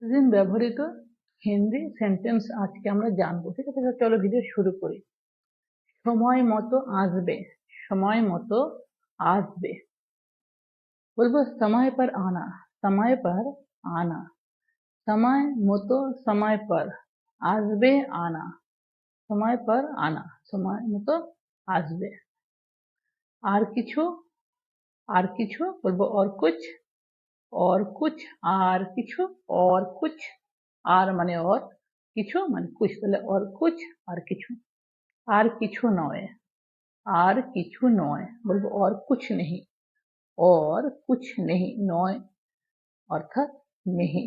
প্রতিদিন ব্যবহৃত হিন্দি সেন্টেন্স আজকে আমরা জানবো। ঠিক আছে, চলো ভিডিও শুরু করি। সময় মতো আসবে, সময় মতো আসবে। বলবো समय पर आना, समय पर आना। समय মতো समय पर আসবে आना, समय पर आना, সময় মতো আসবে। আর কিছু, আর কিছু বলবো और कुछ, और कुछ, আর কিছু, और कुछ, আর মানে और, কিছু মানে कुछ, তাহলে और कुछ আর কিছু। আর কিছু নয়, আর কিছু নয় বলবো और कुछ नहीं, और कुछ नहीं, নয় অর্থাৎ নেই,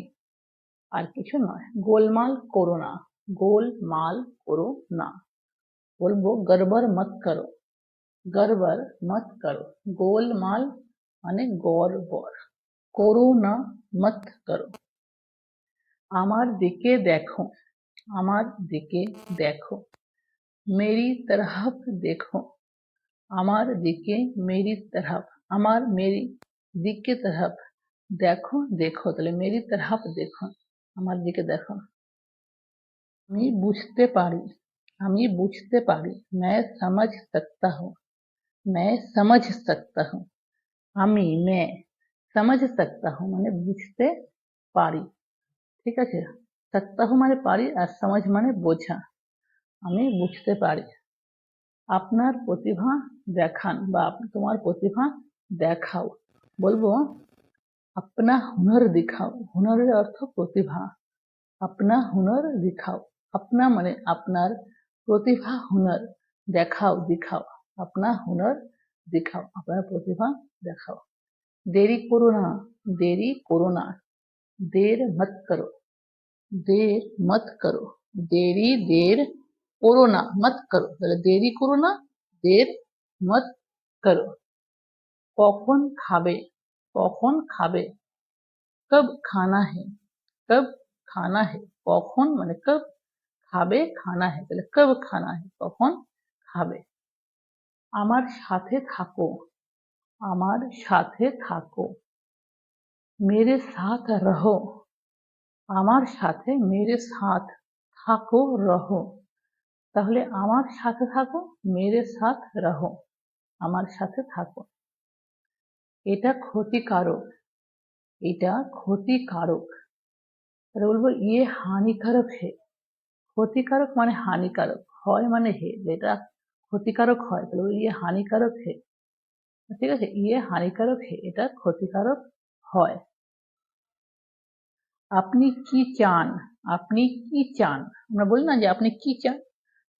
আর কিছু নয়। গোলমাল করো না, গোলমাল করো না বলবো गड़बड़ मत करो, गड़बड़ मत करो। গোলমাল মানে গড়বড়, করো না মত করো। আমার দিকে দেখো, আমার দিকে দেখো। मेरी तरफ देखो, আমার দিকে मेरी तरफ, আমার मेरी দিকে तरफ, দেখো দেখো তাহলে मेरी तरफ देखो, আমার দিকে দেখো। আমি বুঝতে পারি, আমি বুঝতে পারি। मैं समझ सकता हूँ, मैं समझ सकता हूँ। আমি मैं समझ सकता हूँ মানে বুঝতে পারি। ঠিক আছে, सकता हूँ মানে পারি, আর समझ মানে বোঝা। আমি বুঝতে পারি। আপনার প্রতিভা দেখান বা তোমার প্রতিভা দেখাও বলবো अपना हुनर दिखाओ। হুনরের অর্থ প্রতিভা। अपना हुनर दिखाओ, अपना মানে আপনার, প্রতিভা হুনর, দেখাও দিখাও, अपना हुनर दिखाओ, আপনার প্রতিভা দেখাও। দেরি করো না, দেরি করো না, देर मत करो, देर मत करो। দেরি দের করো না মত করো, তাহলে দেরি করো না, দের মত করো। কখন খাবে, কখন খাবে। कब खाना है, कब खाना है। কখন মানে कब, খাবে খানা है তাহলে कब खाना है, কখন খাবে। আমার সাথে থাকো, আমার সাথে থাকো। मेरे साथ रहो, আমার সাথে मेरे साथ থাকো रहो। তাহলে আমার সাথে থাকো, मेरे साथ रहो, আমার সাথে থাকো। এটা ক্ষতিকারক, এটা ক্ষতিকারক তাহলে বলবো ইয়ে হানিকারক হে। ক্ষতিকারক মানে হানিকারক, হয় মানে হে, যেটা ক্ষতিকারক হয় তাহলে বলবো ইয়ে হানিকারক হে। ঠিক আছে, ইয়ে হানিকারক হে, এটা ক্ষতিকারক হয়। আপনি কি চান, আপনি কি চান। আমরা বলি না যে আপনি কি চান,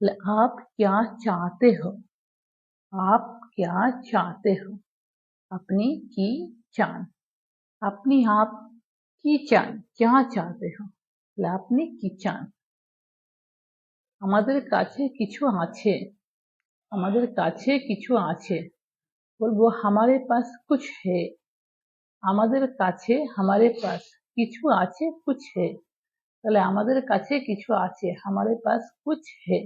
তাহলে आप क्या चाहते हो, आप क्या चाहते हो। আপনি কি চান, আপনি आप কি চান, क्या चाहते हो, তাহলে আপনি কি চান। আমাদের কাছে কিছু আছে, আমাদের কাছে কিছু আছে বলবো हमारे पास कुछ है। আমাদের কাছে हमारे पास কিছু আছে कुछ है, তাহলে আমাদের কাছে কিছু আছে हमारे पास कुछ है।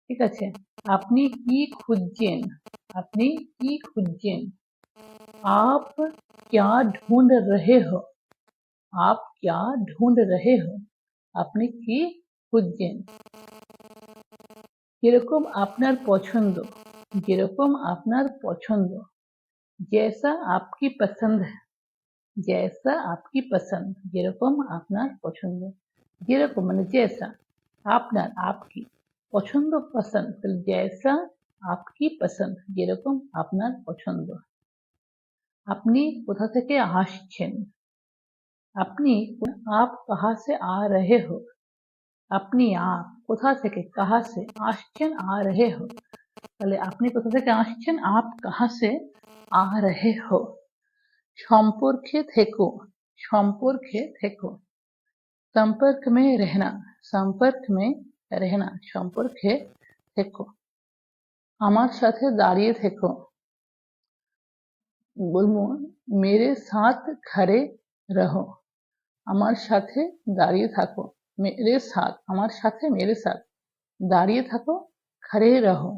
ঠিক আছে, আপনি কি খুঁজছেন, আপনি কি খুঁজছেন। आप क्या ढूंढ रहे हो, आप क्या ढूंढ रहे हो, আপনি কি খুঁজছেন। যেরকম আপনার পছন্দ, যেরকম আপনার পছন্দ। जैसा आपकी पसंद है, जैसा आपकी पसंद, যেরকম আপনার পছন্দ। যেরকম মানে जैसा, আপনার आपकी, পছন্দ पसंद, তাহলে जैसा आपकी पसंद, যেরকম আপনার পছন্দ। আপনি কোথা থেকে আসছেন, আপনি, आप कहाँ से आ रहे हो। আপনি आप কোথা থেকে, कहाँ से, আসছেন आ रहे हो, তাহলে আপনি কোথা থেকে আসছেন, आप कहाँ से आ रहे हो। সম্পর্কে থেকো, সম্পর্কে থেকো। संपर्क में रहना, संपर्क में रहना, সম্পর্কে থেকো। আমার সাথে দাঁড়িয়ে থেকো বলবো मेरे साथ खड़े रहो। আমার সাথে দাঁড়িয়ে থাকো, मेरे साथ, আমার সাথে मेरे साथ, দাঁড়িয়ে থাকো, खड़े रहो,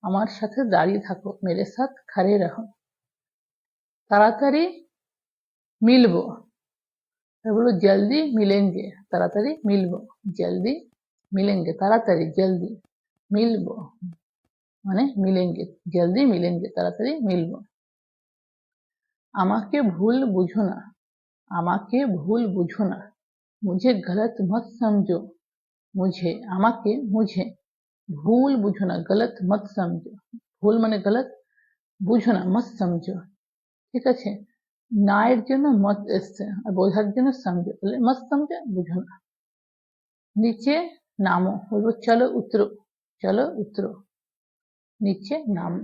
আমার সাথে দাঁড়িয়ে থাকো, मेरे साथ खड़े रहो। তাড়াতাড়ি মিলবো, বলো জলদি মিলেঙ্গে, তাড়াতাড়ি মিলবো। জলদি মিলেঙ্গে, তাড়াতাড়ি। জলদি মিলবো মানে মিলেঙ্গে, জলদি মিলেঙ্গে, তাড়াতাড়ি মিলবো। আমাকে ভুল বুঝো না, আমাকে ভুল বুঝো না। মুঝে গলত মত সমঝো, মুঝে আমাকে মুঝে ভুল বুঝো না, গলত মত সমঝো। ভুল মানে গলত, বুঝো না মত সমঝো। ঠিক আছে, না এর জন্য মত এসছে আর বোঝার জন্য সমঝো, তাহলে মত সমঝো বুঝো না। নিচে নামো, বলবো চলো উতরো, চলো উতরো, নিচে নামো।